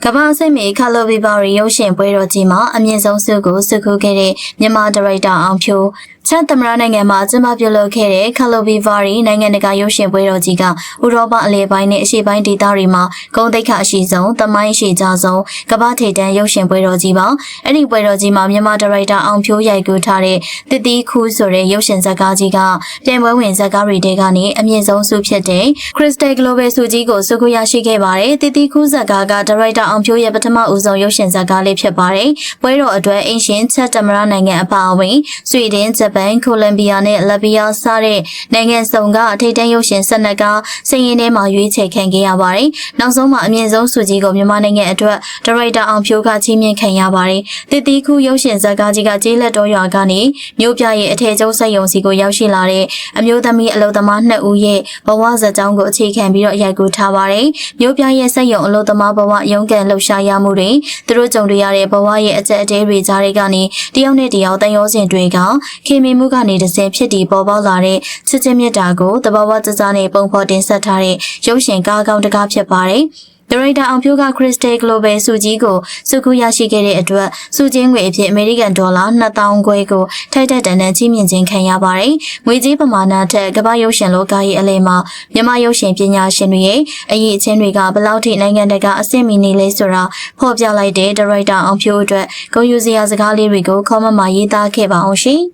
ကမ္ဘာစစ်မီခါလိုဘီဘာရီရုပ်ရှင်ပွဲတော်ကြီးမှာအမြင့်ဆုံးဆုကိုစုခုခဲ့တဲ့မြန်မာဒါရိုက်တာအောင်ဖြိုးချက်သမရနိုင်ငံမှာကျင်းပပြုလုပ်ခဲ့တဲ့ခါလိုဘီဘာရီနိုင်ငံတကာရုပ်ရှင်ပွဲတော်ကြီးကဥရောပအလယ်ပိုင်းနဲ့အရှေ့ပိုင်းဒေသတွေမှာဂုဏ်သိက္ခာအရှိဆုံးသမိုင်းရှိကြဆုံးကမ္ဘာထိပ်တန်းရုပ်ရှင်ပွဲတော်ကြီးပါအဲ့ဒီပွဲတော်ကြီးမှာမြန်မာဒါရိုက်တာအောင်ဖြိုးရိုက်ကူးထားတဲ့တစ်တီးခူးဆိုတဲ့ရုပ်ရှင်ဇာတ်ကားကြီးကပြန်ပွဲဝင်ဇာတ်ကားတွေထဲကနေအမြင့်ဆုံးဆုဖြစ်တဲ့ Crystal Global ဆုကြီးကိုစုခုရရှိခဲ့ပါတယ်တစ်တီးခူးဇာတ်ကားကဒါရိုက်တာအောင်ဖြိုးရဲ့ပထမဦးဆုံးရုပ်ရှင်ဇာတ်ကားလေးဖြစ်ပါတယ်။ပွဲတော်အတွက်အင်ရှင်ချက်တမရနိုင်ငံအပါအဝင်ဆွီဒင်၊ဂျပန်၊ကိုလံဘီယာနဲ့လက်ဘီယာစတဲ့နိုင်ငံစုံကအထိပ်တန်းရုပ်ရှင်12ကားစည်ရင်းထဲမှာရွေးချယ်ခံခဲ့ရပါတယ်။နောက်ဆုံးမှာအမြင့်ဆုံးဆုကြီးကိုမြန်မာနိုင်ငံအတွက်ဒါရိုက်တာအောင်ဖြိုးကချီးမြှင့်ခံရပါတယ်။တစ်တီးခူးရုပ်ရှင်ဇာတ်ကားကြီးကကျေးလက်တော်ရွာကနေမြို့ပြရဲ့အထည်ချုပ်စက်ရုံစီကိုရောက်ရှိလာတဲ့အမျိုးသမီးအလုပ်သမား2ဦးရဲ့ဘဝဇာတ်ကြောင်းကိုအခြေခံပြီးတော့ရိုက်ကူးထားပါတယ်။မြို့ပြရဲ့စက်ရုံအလုပ်သမားဘဝရုန်းကန်လှုပ်ရှားရမှုတွေသူတို့ကြုံတွေ့ရတဲ့ဘဝရဲ့အကျက်အတဲတွေကြားတွေကနေတယောက်နဲ့တယောက်တန်ရောစင်တွေကခင်မင်မှုကနေတစ်စင်ဖြစ်တည်ပေါ်ပေါက်လာတဲ့ချစ်ချင်းမြတ်တာကိုတဘာဝကြကြနဲ့ပုံဖော်တင်ဆက်ထားတဲ့ရုပ်ရှင်ကားကောင်းတစ်ကားဖြစ်ပါတယ်ဒါရိုက်တာအောင်ဖြိုးက Crystal Global ဆုကြီးကိုစုခုရရှိခဲ့တဲ့အတွက်ဆုချင်းငွေအဖြစ်အမေရိကန်ဒေါ်လာ2000ခွဲကိုထိုက်တဲ့တန်တဲ့ကြီးမြင့်ခြင်းခံရပါတယ်။ငွေကြေးပမာဏထက်ကမ္ဘာရုပ်ရှင်လောကရဲ့အလယ်မှာမြန်မာရုပ်ရှင်ပညာရှင်တွေရဲ့အရေးအချင်းတွေကဘယ်လောက်ထိနိုင်ငံတကာအဆင့်မီနေလဲဆိုတာဖော်ပြလိုက်တဲ့ဒါရိုက်တာအောင်ဖြိုးအတွက်ဂုဏ်ယူစရာစကားလေးတွေကို comment မှာရေးသားခဲ့ပါအောင်ရှင်။